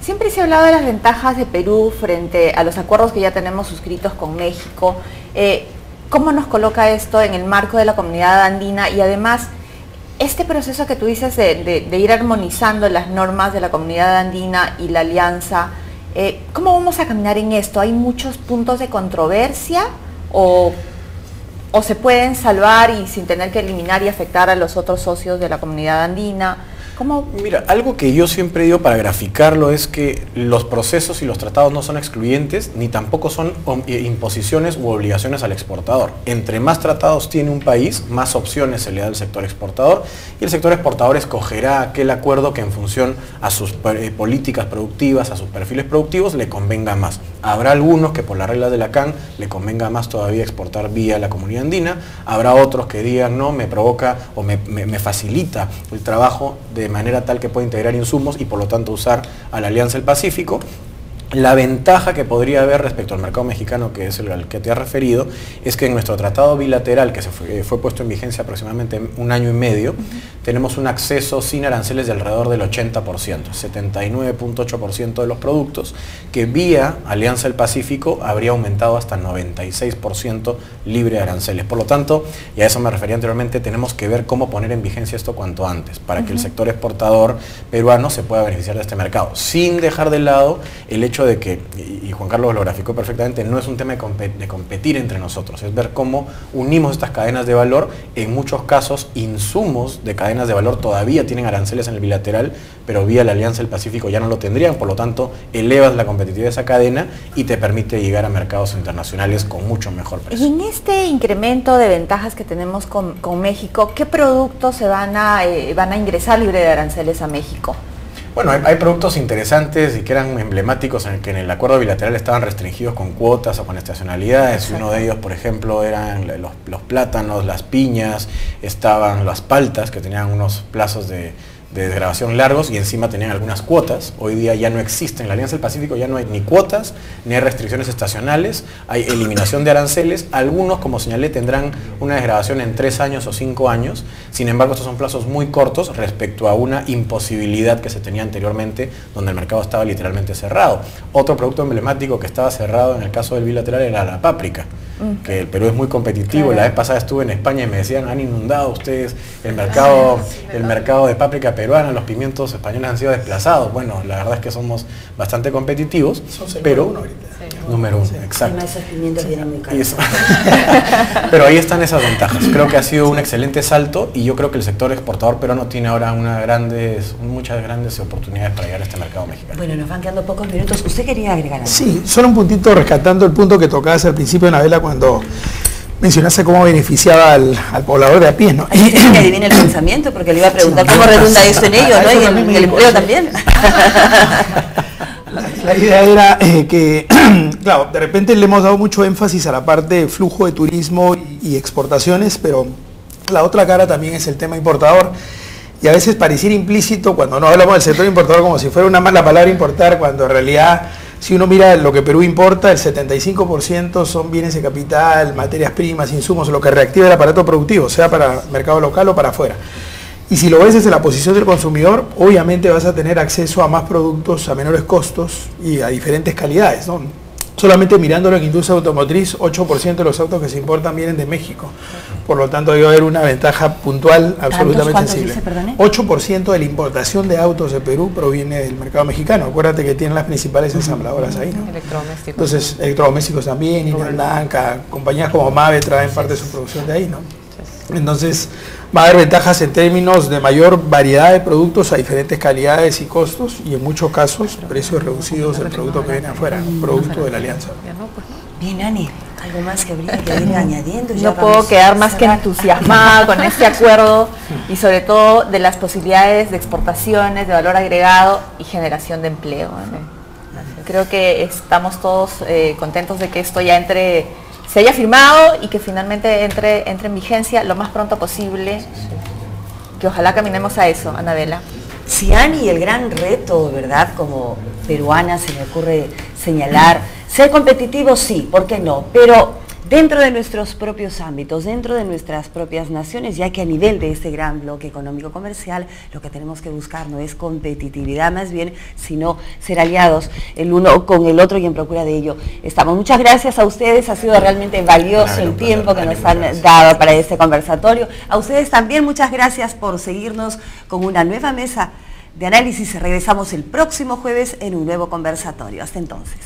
[SPEAKER 2] Siempre se ha hablado de las ventajas de Perú frente a los acuerdos que ya tenemos suscritos con México. ¿Cómo nos coloca esto en el marco de la Comunidad Andina? Y además, este proceso que tú dices de ir armonizando las normas de la Comunidad Andina y la alianza, ¿cómo vamos a caminar en esto? ¿Hay muchos puntos de controversia o se pueden salvar y sin tener que eliminar y afectar a los otros socios de la Comunidad Andina? ¿Cómo?
[SPEAKER 3] Mira, algo que yo siempre digo para graficarlo es que los procesos y los tratados no son excluyentes ni tampoco son imposiciones u obligaciones al exportador. Entre más tratados tiene un país, más opciones se le da al sector exportador y el sector exportador escogerá aquel acuerdo que en función a sus políticas productivas, a sus perfiles productivos, le convenga más. Habrá algunos que por las reglas de la CAN le convenga más todavía exportar vía la Comunidad Andina, habrá otros que digan no, me provoca o me facilita el trabajo de manera tal que pueda integrar insumos y por lo tanto usar a la Alianza del Pacífico. La ventaja que podría haber respecto al mercado mexicano, que es el al que te has referido, es que en nuestro tratado bilateral, que fue puesto en vigencia aproximadamente 1 año y medio, tenemos un acceso sin aranceles de alrededor del 80%, 79.8% de los productos, que vía Alianza del Pacífico habría aumentado hasta 96% libre de aranceles. Por lo tanto, y a eso me refería anteriormente, tenemos que ver cómo poner en vigencia esto cuanto antes, para que el sector exportador peruano se pueda beneficiar de este mercado, sin dejar de lado el hecho de que, y Juan Carlos lo graficó perfectamente, no es un tema de competir entre nosotros, es ver cómo unimos estas cadenas de valor. En muchos casos, insumos de cadenas de valor todavía tienen aranceles en el bilateral, pero vía la Alianza del Pacífico ya no lo tendrían, por lo tanto, elevas la competitividad de esa cadena y te permite llegar a mercados internacionales con mucho mejor precio.
[SPEAKER 2] Y en este incremento de ventajas que tenemos con México, ¿qué productos se van a ingresar libre de aranceles a México?
[SPEAKER 3] Bueno, hay productos interesantes y que eran emblemáticos en el que en el acuerdo bilateral estaban restringidos con cuotas o con estacionalidades. Exacto. Uno de ellos, por ejemplo, eran los plátanos, las piñas, estaban las paltas que tenían unos plazos de de desgravación largos y encima tenían algunas cuotas. Hoy día ya no existen. En la Alianza del Pacífico ya no hay ni cuotas, ni hay restricciones estacionales, hay eliminación de aranceles. Algunos, como señalé, tendrán una desgravación en 3 años o 5 años. Sin embargo, estos son plazos muy cortos respecto a una imposibilidad que se tenía anteriormente, donde el mercado estaba literalmente cerrado. Otro producto emblemático que estaba cerrado en el caso del bilateral era la páprica, que el Perú es muy competitivo. Claro. La vez pasada estuve en España y me decían, han inundado ustedes el mercado de páprica peruana, los pimientos españoles han sido desplazados. Bueno, la verdad es que somos bastante competitivos, pero número uno, exacto.
[SPEAKER 1] Además, esos pimientos vienen muy caros.
[SPEAKER 3] Pero ahí están esas ventajas. Creo que ha sido un excelente salto y yo creo que el sector exportador peruano tiene ahora muchas grandes oportunidades para llegar a este mercado mexicano.
[SPEAKER 1] Bueno, nos van quedando pocos minutos. ¿Usted quería agregar algo?
[SPEAKER 4] Sí, solo un puntito rescatando el punto que tocabas al principio, Anabela, cuando mencionaste cómo beneficiaba al poblador de a pie, ¿no?
[SPEAKER 1] Ahí que adivina el pensamiento, porque le iba a preguntar cómo redunda esto en ellos, ¿no? Y en el empleo también.
[SPEAKER 4] La idea era que, claro, de repente le hemos dado mucho énfasis a la parte de flujo de turismo y exportaciones, pero la otra cara también es el tema importador. Y a veces pareciera implícito cuando no hablamos del sector importador como si fuera una mala palabra importar, cuando en realidad, si uno mira lo que Perú importa, el 75% son bienes de capital, materias primas, insumos, lo que reactiva el aparato productivo, sea para mercado local o para afuera. Y si lo ves desde la posición del consumidor, obviamente vas a tener acceso a más productos a menores costos y a diferentes calidades, ¿no? Solamente mirándolo en industria automotriz, 8% de los autos que se importan vienen de México. Por lo tanto, debe haber una ventaja puntual absolutamente sensible. 8% de la importación de autos de Perú proviene del mercado mexicano. Acuérdate que tienen las principales ensambladoras ahí, ¿no?
[SPEAKER 5] Electrodomésticos.
[SPEAKER 4] Entonces, electrodomésticos también, Inel Blanca, compañías como Mave traen parte de su producción de ahí, ¿no? Entonces, va a haber ventajas en términos de mayor variedad de productos a diferentes calidades y costos, y en muchos casos precios reducidos del producto que viene afuera, producto de la alianza.
[SPEAKER 1] Bien, Ani, algo más que habría que ir añadiendo.
[SPEAKER 2] No puedo quedar más que entusiasmada con este acuerdo y sobre todo de las posibilidades de exportaciones, de valor agregado y generación de empleo, ¿no? Creo que estamos todos contentos de que esto ya se haya firmado y que finalmente entre en vigencia lo más pronto posible, que ojalá caminemos a eso, Anabela.
[SPEAKER 1] Sí, Ani, el gran reto, ¿verdad? Como peruana se me ocurre señalar, ser competitivo sí, ¿por qué no? Pero dentro de nuestros propios ámbitos, dentro de nuestras propias naciones, ya que a nivel de este gran bloque económico-comercial, lo que tenemos que buscar no es competitividad más bien, sino ser aliados el uno con el otro y en procura de ello estamos. Muchas gracias a ustedes, ha sido realmente valioso el tiempo que nos han dado para este conversatorio. A ustedes también muchas gracias por seguirnos con una nueva mesa de análisis. Regresamos el próximo jueves en un nuevo conversatorio. Hasta entonces.